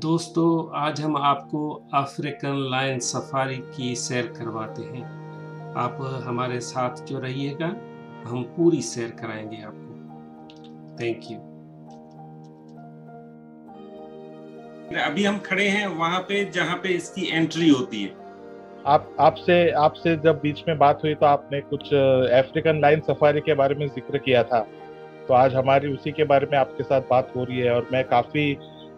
दोस्तों, आज हम आपको अफ्रीकन लायन सफारी की सैर करवाते हैं। आप हमारे साथ जो रहिएगा, हम पूरी सैर कराएंगे आपको। Thank you. अभी हम खड़े हैं वहां पे जहां पे इसकी एंट्री होती है। आप आपसे आपसे जब बीच में बात हुई तो आपने कुछ अफ्रीकन लाइन सफारी के बारे में जिक्र किया था। तो आज हमारी उसी के बारे में आपके साथ बात हो रही है और मैं काफी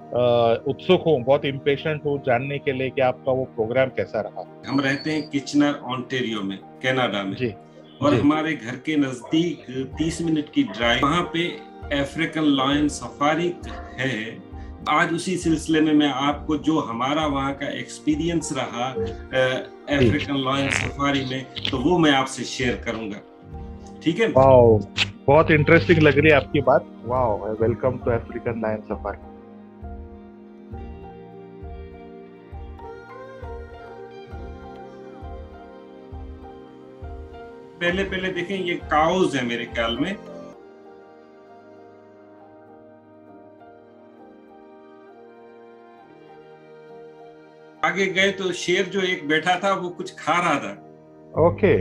उत्सुक हूँ, बहुत इम्पेशेंट हूँ जानने के लिए कि आपका वो प्रोग्राम कैसा रहा। हम रहते हैं किचनर ओंटारियो में, कनाडा में। जी और जी। हमारे घर के नजदीक 30 मिनट की ड्राइव वहां पे अफ्रीकन लायन सफारी है। आज उसी सिलसिले में मैं आपको जो हमारा वहाँ का एक्सपीरियंस रहा अफ्रीकन लायन सफारी में, तो वो मैं आपसे शेयर करूंगा। ठीक है। वाओ, बहुत इंटरेस्टिंग लग रही है आपकी बात। Wow, welcome to African lion safari. पहले पहले देखें, ये काउज है मेरे ख्याल में। आगे गए तो शेर जो एक बैठा था वो कुछ खा रहा था। ओके।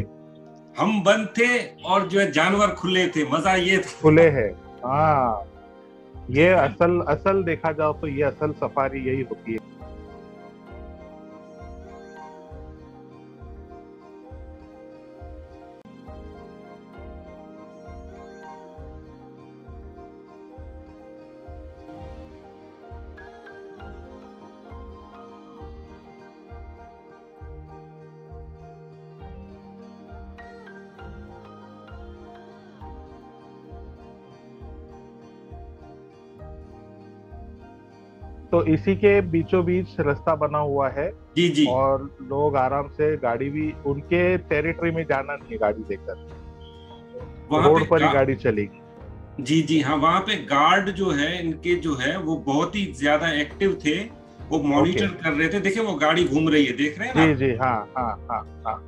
हम बंद थे और जो है जानवर खुले थे। मजा ये था। खुले हैं। हाँ, ये असल असल देखा जाओ तो ये असल सफारी यही होती है। तो इसी के बीचों बीच रास्ता बना हुआ है। जी जी। और लोग आराम से गाड़ी भी उनके टेरिटरी में जाना नहीं है, गाड़ी लेकर वहां पे रोड पर ही गाड़ी चलेगी। जी जी हाँ, वहां पे गार्ड जो है इनके जो है वो बहुत ही ज्यादा एक्टिव थे। वो मॉनिटर कर रहे थे। देखिए वो गाड़ी घूम रही है, देख रहे हैं ना? जी जी। हाँ हाँ हाँ हाँ।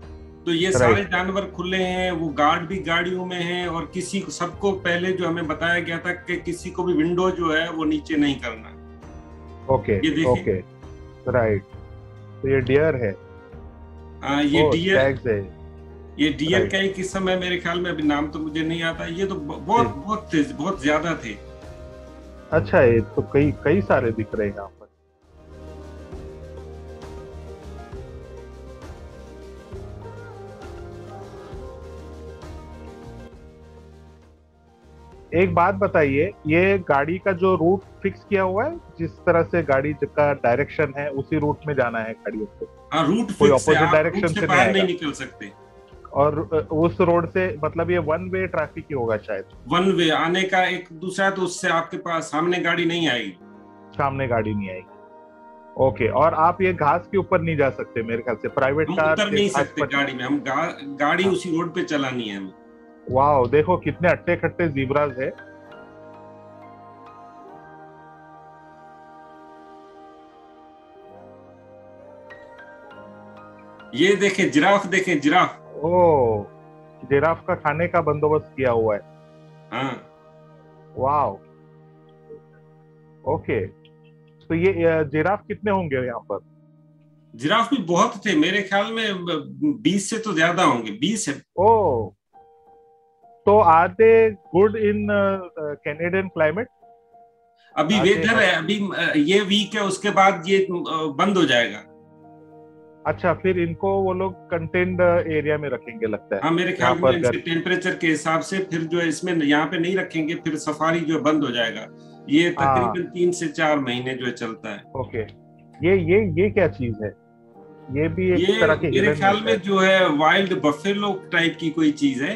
तो ये सारे जानवर खुले हैं, वो गार्ड भी गाड़ियों में हैं। और किसी को, सबको पहले जो हमें बताया गया था कि किसी को भी विंडो जो है वो नीचे नहीं करना। ओके ये देखिए। ओके। राइट। तो ये डियर है। ये डियर है। ये डियर का ही किस्म है मेरे ख्याल में। अभी नाम तो मुझे नहीं आता। ये तो बहुत बहुत थे, बहुत ज्यादा थे। अच्छा, ये तो कई कई सारे दिख रहे हैं यहाँ पर। एक बात बताइए, ये गाड़ी का जो रूट फिक्स किया हुआ है, जिस तरह से गाड़ी का डायरेक्शन है उसी रूट में जाना है गाड़ियों को? हाँ, रूट कोई फिक्स है। ऑपोजिट आप डायरेक्शन रूट से बाहर नहीं नहीं निकल सकते। और उस रोड से मतलब ये वन वे ट्रैफिक ही होगा शायद। वन वे आने का एक दूसरा, तो उससे आपके पास सामने गाड़ी नहीं आएगी। सामने गाड़ी नहीं आएगी। ओके। और आप ये घास के ऊपर नहीं जा सकते मेरे ख्याल से, प्राइवेट हम कार उतर के नहीं घास सकते पर। गाड़ी में। हम गाड़ी उसी रोड पे चलानी है हमें। वाह, देखो कितने अट्टे खट्टे जीब्रास है। ये देखे जिराफ, देखे जिराफ। ओ, जिराफ का खाने का बंदोबस्त किया हुआ है। हाँ। वाह। ओके। तो ये जिराफ कितने होंगे यहाँ पर? जिराफ भी बहुत थे मेरे ख्याल में। 20 से तो ज्यादा होंगे। 20 है। ओ, तो are they good in Canadian climate? अभी वेदर है, अभी ये वीक है, उसके बाद ये बंद हो जाएगा। अच्छा, फिर इनको वो लोग कंटेन्ड एरिया में रखेंगे लगता है। हाँ, मेरे ख्याल में इसके टेम्परेचर के हिसाब से फिर जो है इसमें यहाँ पे नहीं रखेंगे। फिर सफारी जो बंद हो जाएगा। ये तकरीबन 3 से 4 महीने जो है चलता है। ओके। ये क्या चीज है? ये भी एक ये तरह के मेरे हिरन ख्याल में जो है वाइल्ड बफेलो टाइप की कोई चीज है।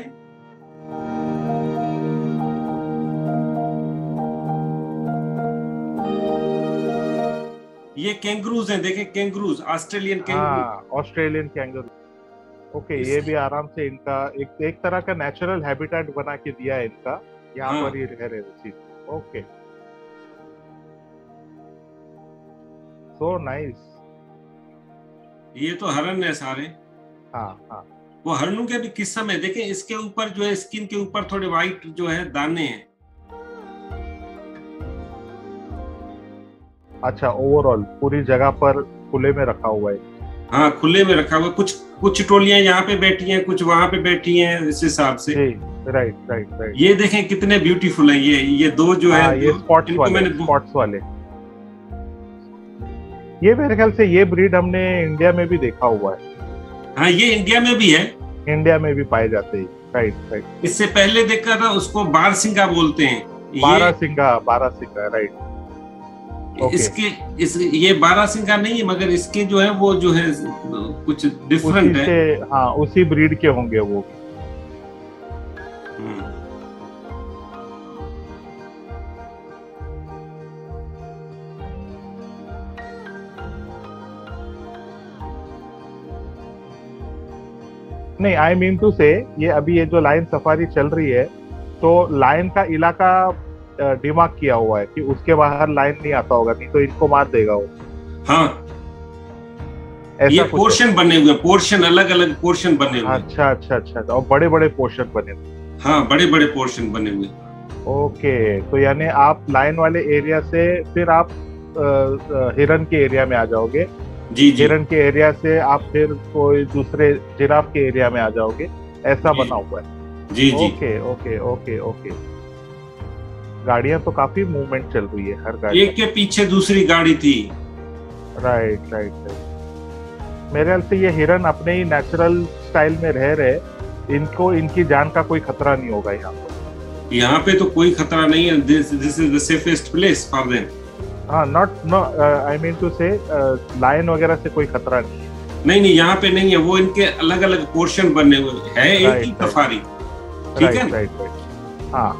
ये कैंगरूज हैं, देखें कैंगरूज, ऑस्ट्रेलियन कैंगरू। हाँ, ऑस्ट्रेलियन कैंगरू। ओके, ये भी आराम से इनका एक तरह का नेचुरल हैबिटेट बना के दिया है इनका। यहाँ पर ही रह रहे चीज। Okay, so nice. ये तो हरन है सारे। हाँ हाँ। वो हरनों के भी किस्म है। देखें इसके ऊपर जो है, स्किन के ऊपर थोड़े व्हाइट जो है दाने हैं। अच्छा, ओवरऑल पूरी जगह पर खुले में रखा हुआ है। हाँ, खुले में रखा हुआ। कुछ कुछ टोलियां यहाँ पे बैठी हैं, कुछ वहां पे बैठी हैं, इस हिसाब से। जी, राइट राइट राइट। ये देखें कितने ब्यूटीफुल हैं ये दो जो है, ये स्पॉट्स वाले। ये मेरे ख्याल से ये ब्रीड हमने इंडिया में भी देखा हुआ है। हाँ, ये इंडिया में भी है, इंडिया में भी पाए जाते हैं। Right right. इससे पहले देखा था, उसको बारहसिंगा बोलते हैं। बारहसिंगा, राइट। ये बारहसिंगा नहीं है, मगर इसके जो है वो जो है कुछ डिफरेंट है। हाँ, उसी ब्रीड के होंगे वो। नहीं, आई मीन टू से ये अभी ये जो लायन सफारी चल रही है, तो लायन का इलाका डिमार्क किया हुआ है कि उसके बाहर लायन नहीं आता होगा, नहीं तो इनको मार देगा वो। हाँ, ये पोर्शन बने हुए, पोर्शन अलग अलग पोर्शन बने हुए। अच्छा अच्छा अच्छा, और बड़े बड़े पोर्शन बने हुए। हाँ, बड़े बड़े पोर्शन बने हुए। ओके, तो यानी आप लायन वाले एरिया से फिर आप हिरन के एरिया में आ जाओगे। जी जी। हिरन के एरिया से आप फिर कोई दूसरे जिराफ के एरिया में आ जाओगे, ऐसा बना हुआ है। जी जी। Okay okay okay okay. गाड़ियां तो काफी मूवमेंट चल रही है, हर गाड़ी एक के पीछे दूसरी गाड़ी थी। Right right right. मेरे ख्याल से ये हिरन अपने ही नेचुरल स्टाइल में रह रहे, इनको इनकी जान का कोई खतरा नहीं होगा यहाँ पर। यहाँ पे तो कोई खतरा नहीं है। This is the safest place for them. हाँ, आई मीन टू से लायन वगैरह से कोई खतरा नहीं है। नहीं, यहाँ पे नहीं है। वो इनके अलग अलग पोर्शन बने हुए है, एक ही सफारी। ठीक है। राइट। हाँ,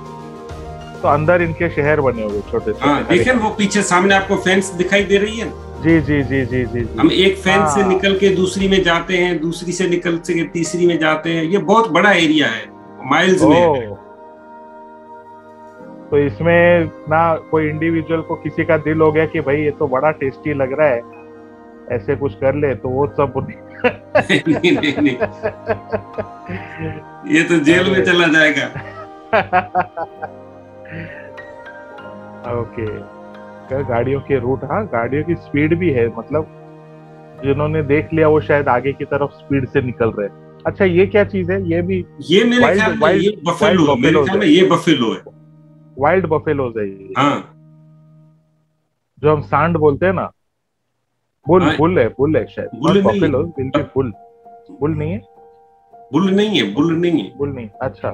तो अंदर इनके शहर बने हुए छोटे छोटे। हाँ, देखें वो पीछे सामने आपको फेंस दिखाई दे रही है। जी जी जी जी जी। हम एक फेंस से निकल के दूसरी में जाते हैं, दूसरी से निकल के तीसरी में जाते हैं। ये बहुत बड़ा एरिया है, माइल्स में है। तो इसमें ना कोई इंडिविजुअल को किसी का दिल हो गया कि भाई ये तो बड़ा टेस्टी लग रहा है, ऐसे कुछ कर ले, तो वो सब नहीं, नहीं। ये तो जेल में चला जाएगा। ओके। गाड़ियों के रूट, हाँ गाड़ियों की स्पीड भी है, मतलब जिन्होंने देख लिया वो शायद आगे की तरफ स्पीड से निकल रहे। अच्छा, ये क्या चीज है? ये भी ये मेरे ख्याल में ये बफेलो, मेरे ख्याल में ये बफेलो है। वाइल्ड बफेलोज है ये। हाँ, जो हम सांड बोलते हैं ना, बुल है शायद। बुल बफेलोज बिल्कुल बुल नहीं है। बुल नहीं है। अच्छा,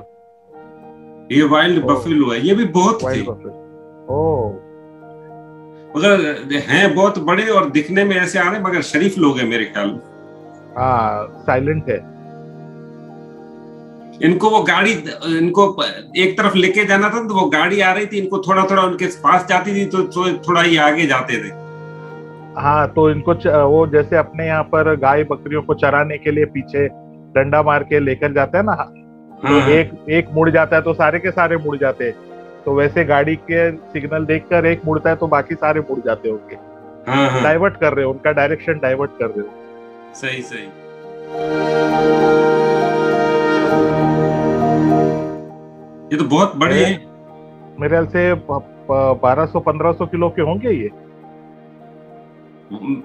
ये वाइल्ड बफेलो है। ये भी बहुत थे, मगर हैं बहुत बड़े और दिखने में ऐसे आ रहे, मगर शरीफ लोग हैं मेरे ख्याल में। साइलेंट है। इनको वो गाड़ी, इनको एक तरफ लेके जाना था, तो वो गाड़ी आ रही थी, इनको थोड़ा थोड़ा उनके पास जाती थी, तो थोड़ा ही आगे जाते थे। हाँ, तो इनको वो जैसे अपने यहाँ पर गाय बकरियों को चराने के लिए पीछे डंडा मार के लेकर जाता है ना, तो एक मुड़ जाता है तो सारे के सारे मुड़ जाते हैं, तो वैसे गाड़ी के सिग्नल देखकर एक मुड़ता है तो बाकी सारे मुड़ जाते होंगे। डाइवर्ट कर रहे हो, उनका डायरेक्शन डाइवर्ट कर रहे हो। सही सही। ये तो बहुत बड़े हैं, मेरे ख्याल से 1200-1500 किलो के होंगे ये।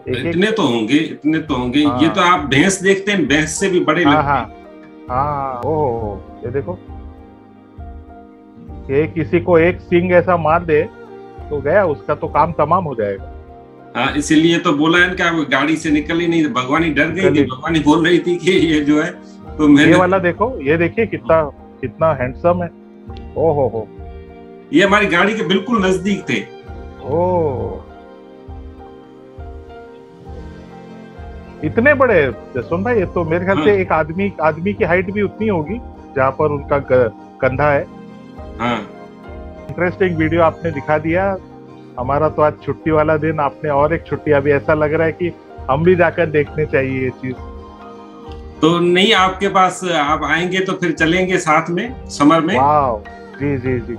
इतने तो होंगे। हाँ। ये तो आप भैंस देखते हैं, भैंस से भी बड़े लगते हैं। हाँ, ओह, ये देखो, ये किसी को एक सिंग ऐसा मार दे तो गया, उसका तो काम तमाम हो जाएगा। हाँ, इसीलिए तो बोला है कि आप गाड़ी से निकल ही नहीं। भगवानी डर गई थी, भगवानी बोल रही थी कि ये जो है, तो मैंने, ये वाला देखो, ये देखिए कितना हैंडसम है। ओहो, ये हमारी गाड़ी के बिल्कुल नजदीक थे। ओह, इतने बड़े जसवंत भाई, ये तो मेरे ख्याल से एक आदमी की हाइट भी उतनी होगी जहाँ पर उनका कंधा है। हाँ, इंटरेस्टिंग वीडियो आपने दिखा दिया। हमारा तो आज छुट्टी वाला दिन, आपने और एक छुट्टी। अभी ऐसा लग रहा है कि हम भी जाकर देखने चाहिए ये चीज। तो नहीं, आपके पास आप आएंगे तो फिर चलेंगे साथ में समर में। वाह, जी जी जी।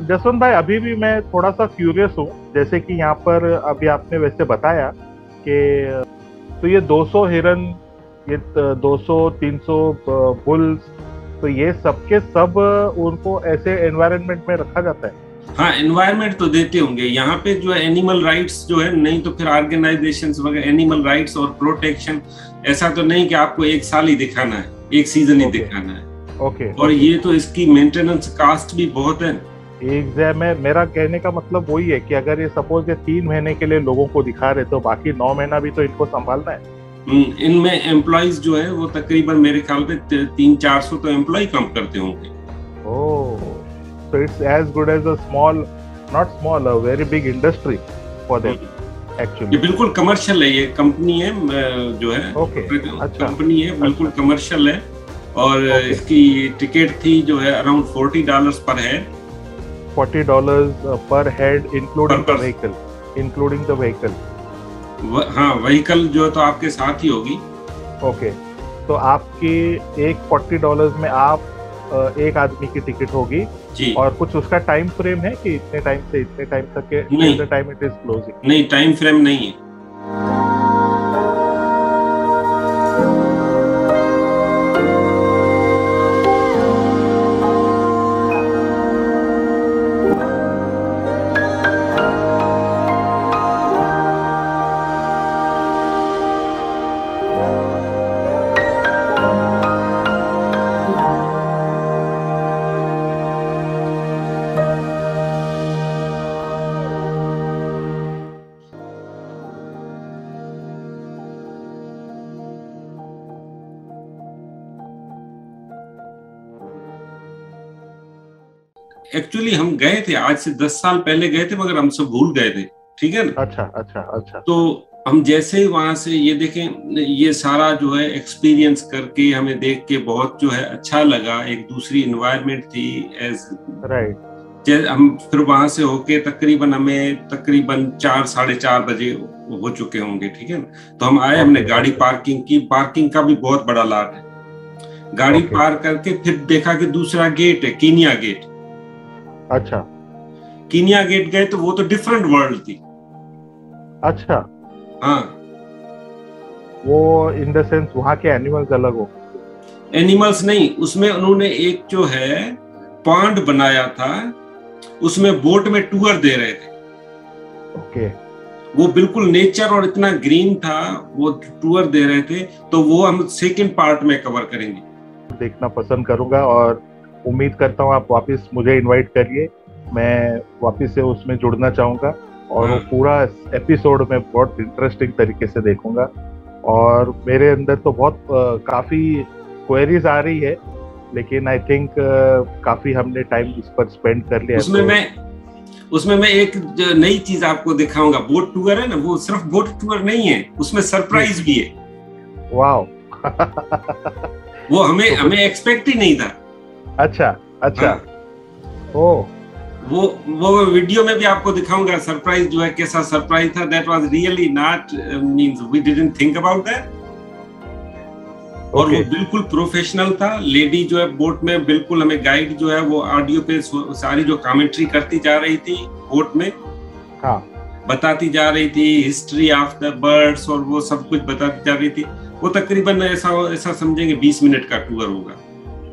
जसवंत भाई, अभी भी मैं थोड़ा सा क्यूरियस हूँ, जैसे कि यहाँ पर अभी आपने वैसे बताया कि तो ये 200 हिरन, ये 200-300 बुल्स, तो ये सबके सब उनको ऐसे एनवायरनमेंट में रखा जाता है? हाँ, एनवायरनमेंट तो देते होंगे यहाँ पे, जो है एनिमल राइट्स जो है, नहीं तो फिर ऑर्गेनाइजेशंस वगैरह एनिमल राइट्स और प्रोटेक्शन, ऐसा तो नहीं कि आपको एक साल ही दिखाना है, एक सीजन ही दिखाना है। और ये तो इसकी मेंटेनेंस कास्ट भी बहुत है। एग्जैम है, मेरा कहने का मतलब वही है कि अगर ये सपोज ये 3 महीने के लिए लोगों को दिखा रहे तो बाकी 9 महीना भी तो इनको संभालना है। इनमें एम्प्लॉइज जो है वो तकरीबन मेरे ख्याल पे 300-400 तो एम्प्लॉय काम करते होंगे। ओह, so it's as good as a small, not small, a very big industry for them actually. ये बिल्कुल कमर्शियल है, ये कंपनी है जो है, अच्छा, कंपनी है, बिल्कुल कमर्शियल है। और इसकी टिकट थी जो है अराउंड $40 पर head. $40 per head including the vehicle, including the vehicle. हाँ, व्हीकल जो है तो आपके साथ ही होगी। ओके, तो आपकी एक $40 में आप एक आदमी की टिकट होगी जी। और कुछ उसका टाइम फ्रेम है कि इतने टाइम से इतने टाइम तक के टाइम इट इज क्लोजिंग? नहीं, टाइम फ्रेम नहीं है। एक्चुअली हम गए थे, आज से 10 साल पहले गए थे, मगर हम सब भूल गए थे। ठीक है ना? अच्छा अच्छा अच्छा। तो हम जैसे ही वहां से ये देखें, ये सारा जो है एक्सपीरियंस करके हमें देख के बहुत जो है अच्छा लगा। एक दूसरी एनवायरनमेंट थी एज राइट। हम फिर वहां से होके हमें तकरीबन 4-4:30 बजे हो चुके होंगे। ठीक है ना? तो हम आए, हमने गाड़ी पार्किंग की। पार्किंग का भी बहुत बड़ा लाट है। गाड़ी पार्क करके फिर देखा कि दूसरा गेट है, कीनिया गेट। अच्छा, कीनिया गेट गए तो वो तो डिफरेंट वर्ल्ड थी। अच्छा, हाँ, वो इन द सेंस वहाँ के एनिमल्स अलग हो? एनिमल्स नहीं, उसमें उन्होंने एक जो है पॉन्ड बनाया था, उसमें बोट में टूर दे रहे थे। ओके। वो बिल्कुल नेचर और इतना ग्रीन था, वो टूर दे रहे थे। तो वो हम सेकंड पार्ट में कवर करेंगे। देखना पसंद करूंगा और उम्मीद करता हूँ आप वापस मुझे इनवाइट करिए, मैं वापस से उसमें जुड़ना चाहूंगा और वो पूरा एपिसोड में बहुत इंटरेस्टिंग तरीके से देखूंगा। और मेरे अंदर तो बहुत काफी क्वेरीज आ रही है, लेकिन आई थिंक काफी हमने टाइम इस पर स्पेंड कर लिया। उसमें मैं एक नई चीज आपको दिखाऊंगा। बोट टूर है ना, वो सिर्फ बोट टूर नहीं है, उसमें सरप्राइज भी है। वाओ। वो हमें एक्सपेक्ट ही नहीं था। अच्छा अच्छा। ओ, वो वीडियो में भी आपको दिखाऊंगा सरप्राइज जो है, कैसा सरप्राइज था। That was really not means we didn't think about that. और वो बिल्कुल प्रोफेशनल था। लेडी जो है बोट में बिल्कुल हमें गाइड जो है वो ऑडियो पे सारी जो कमेंट्री करती जा रही थी बोट में। हाँ, बताती जा रही थी हिस्ट्री ऑफ द बर्ड्स और वो सब कुछ बताती जा रही थी। वो तकरीबन ऐसा समझेंगे 20 मिनट का टूर होगा।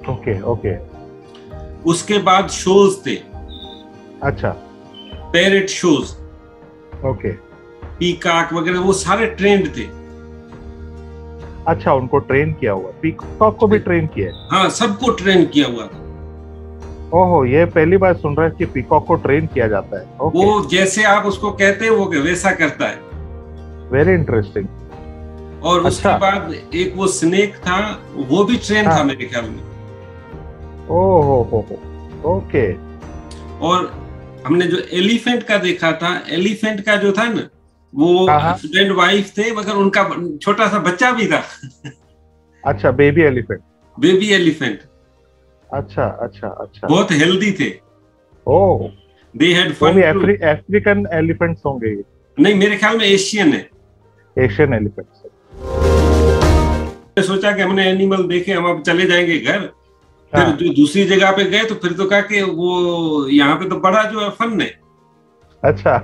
Okay okay. उसके बाद शोज थे। अच्छा, पैरेट शोज, ओके, पीकॉक वगैरह, वो सारे ट्रेंड थे। अच्छा, उनको ट्रेन किया हुआ? पीकॉक को भी ट्रेन किया? हाँ, सबको ट्रेन किया हुआ था। ओहो, ये पहली बार सुन रहा है कि पीकॉक को ट्रेन किया जाता है। वो जैसे आप उसको कहते हैं वो वैसा करता है। Very interesting. और उसके बाद एक वो स्नेक था, वो भी ट्रेन था मेरे ख्याल में। ओहो, ओके। और हमने जो एलिफेंट का देखा था, एलिफेंट का जो था ना, वो हस्बैंड वाइफ थे, मगर उनका छोटा सा बच्चा भी था। अच्छा, बेबी एलिफेंट। Baby elephant. अच्छा अच्छा अच्छा। बहुत हेल्दी थे। Oh, they had fun. African elephants होंगे? नहीं, मेरे ख्याल में एशियन है। Asian elephants. सोचा कि हमने एनिमल देखे, हम अब चले जाएंगे घर। फिर जो दूसरी जगह पे गए तो फिर तो कहा कि वो यहाँ पे तो बड़ा जो है फन है। अच्छा।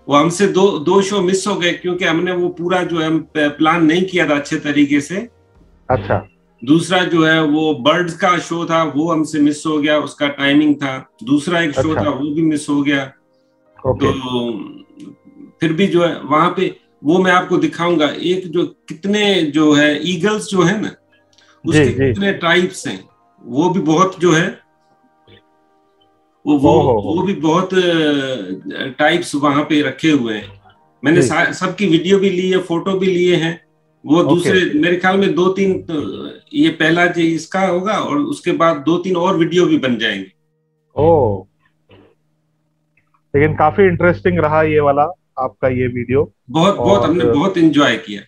वो हमसे दो शो मिस हो गए क्योंकि हमने वो पूरा जो है प्लान नहीं किया था अच्छे तरीके से। अच्छा। दूसरा जो है वो बर्ड्स का शो था, वो हमसे मिस हो गया, उसका टाइमिंग था। दूसरा एक शो था, वो भी मिस हो गया। तो फिर भी जो है वहां पे, वो मैं आपको दिखाऊंगा, एक जो कितने जो है ईगल्स जो है ना, उसके कितने टाइप्स हैं, वो भी बहुत जो है वो भी बहुत टाइप्स वहां पे रखे हुए हैं। मैंने सबकी वीडियो भी ली है, फोटो भी लिए हैं। वो दूसरे मेरे ख्याल में 2-3 ये पहला जो इसका होगा, और उसके बाद 2-3 और वीडियो भी बन जाएंगे। ओह, लेकिन काफी इंटरेस्टिंग रहा ये वाला आपका ये वीडियो। बहुत हमने बहुत एंजॉय किया।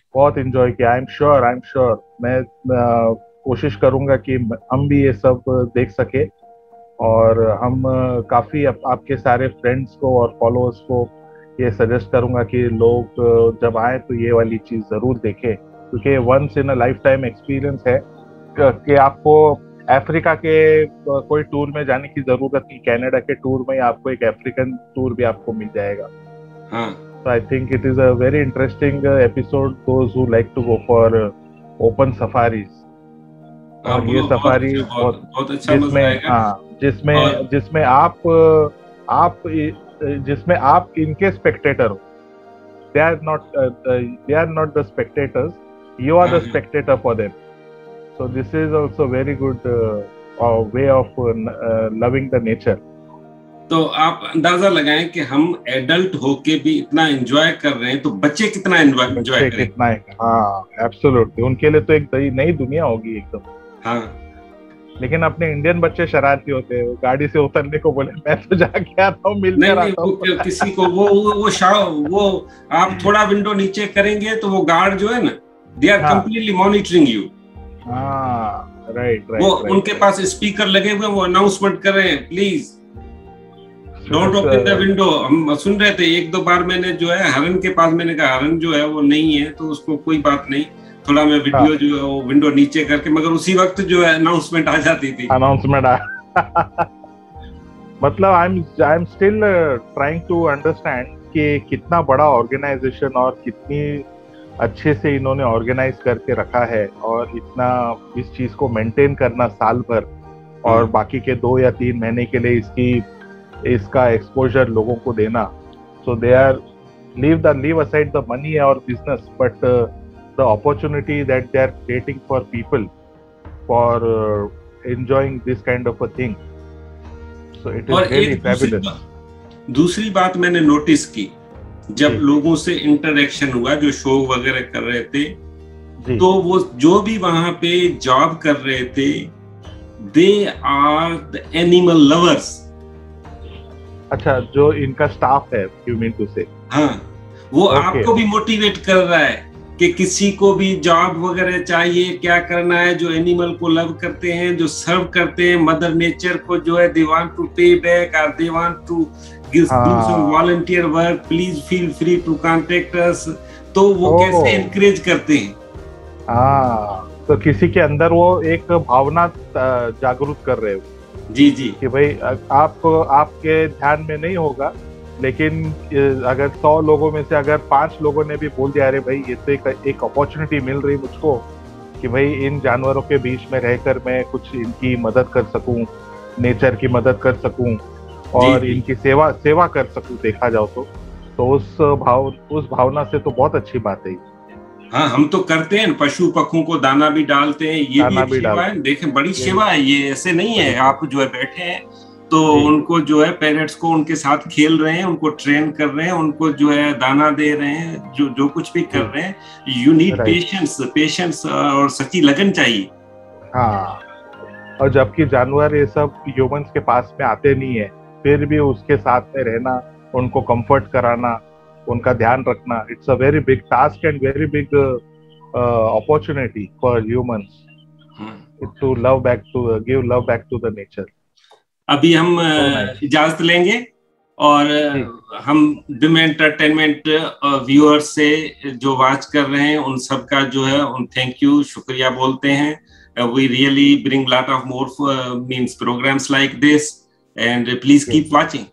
आई एम श्योर मैं कोशिश करूंगा कि हम भी ये सब देख सके, और हम काफी आपके सारे फ्रेंड्स को और फॉलोअर्स को ये सजेस्ट करूंगा कि लोग जब आए तो ये वाली चीज जरूर देखें, क्योंकि once in a lifetime experience है कि आपको अफ्रीका के कोई टूर में जाने की जरूरत नहीं, कनाडा के टूर में आपको एक अफ्रीकन टूर भी आपको मिल जाएगा। तो I think it is a very interesting episode those who like to go for open safaris. और ये सफारी बहुत अच्छा मजा आएगा, जिसमें आप इनके स्पेक्टेटर हो। they are not the spectators, you are the spectator for them, so this is also very good way of loving the nature. तो आप अंदाजा लगाएं कि हम एडल्ट होके भी इतना एंजॉय कर रहे हैं, तो बच्चे कितना एंजॉय करेंगे। हाँ, एब्सोल्युटली, उनके लिए तो एक नई दुनिया होगी एकदम। हाँ, लेकिन अपने इंडियन बच्चे शरारती होते हैं, गाड़ी से उतरने को बोले मैं तो जाके आता हूँ, मिलकर आता हूँ। किसी को वो आप थोड़ा विंडो नीचे करेंगे तो वो गार्ड जो है ना, they are completely monitoring you. Right. वो उनके पास स्पीकर लगे हुए, वो अनाउंसमेंट कर रहे हैं, please don't open the window. हम सुन रहे थे 1-2 बार, मैंने जो है हरन के पास, मैंने कहा हरन जो है वो नहीं है तो उसको कोई बात नहीं, थोड़ा मैं वीडियो जो है वो विंडो नीचे करके, मगर उसी वक्त जो है अनाउंसमेंट आ जाती थी। मतलब I am still trying to understand कि कितना बड़ा ऑर्गेनाइजेशन और कितनी अच्छे से इन्होंने ऑर्गेनाइज करके रखा है, और इतना इस चीज को मेंटेन करना साल भर, और बाकी के 2 या 3 महीने के लिए इसका एक्सपोजर लोगों को देना। So they are leave aside the money और business, but the opportunity that they are creating for people for enjoying this kind of a thing, so it is really fabulous. दूसरी बात मैंने नोटिस की, जब लोगों से इंटरेक्शन हुआ, जो शो वगैरह कर रहे थे, तो वो जो भी वहां पे जॉब कर रहे थे, they are the animal lovers. अच्छा, जो इनका स्टाफ है, you mean to say? हाँ, वो आपको भी मोटिवेट कर रहा है कि किसी को भी जॉब वगैरह चाहिए, क्या करना है, जो एनिमल को लव करते हैं, जो सर्व करते हैं मदर नेचर को, जो है they want to pay back और they want to give some volunteer work, please feel free to contact us. तो वो कैसे एनकरेज करते हैं। तो किसी के अंदर वो एक भावना जागरूक कर रहे हो। जी कि भाई आपके ध्यान में नहीं होगा, लेकिन अगर 100 लोगों में से अगर 5 लोगों ने भी बोल दिया, अरे भाई ये तो एक अपॉर्चुनिटी मिल रही मुझको कि भाई इन जानवरों के बीच में रहकर मैं कुछ इनकी मदद कर सकूं, नेचर की मदद कर सकूं, और इनकी सेवा कर सकूं, देखा जाओ तो उस भावना से तो बहुत अच्छी बात है। हाँ, हम तो करते हैं, पशु पक्षियों को दाना भी डालते हैं, ये भी सेवा है। देखें, बड़ी सेवा है ये, ऐसे नहीं है आप जो है बैठे हैं तो उनको जो है पेरेंट्स को उनके साथ खेल रहे हैं, उनको ट्रेन कर रहे हैं, उनको जो है दाना दे रहे हैं, जो कुछ भी कर रहे हैं। यू नीड पेशेंस और सच्ची लगन चाहिए। हाँ, और जबकि जानवर ये सब ह्यूमंस के पास में आते नहीं है, फिर भी उसके साथ में रहना, उनको कंफर्ट कराना, उनका ध्यान रखना, it's a very big task and very big opportunity for humans to give love back to the nature. अभी हम इजाजत लेंगे, और हम बिम एंटरटेनमेंट व्यूअर्स से जो वॉच कर रहे हैं उन सब का जो है उन थैंक यू, शुक्रिया बोलते हैं। We really bring lot of more means programmes like this, and please keep watching.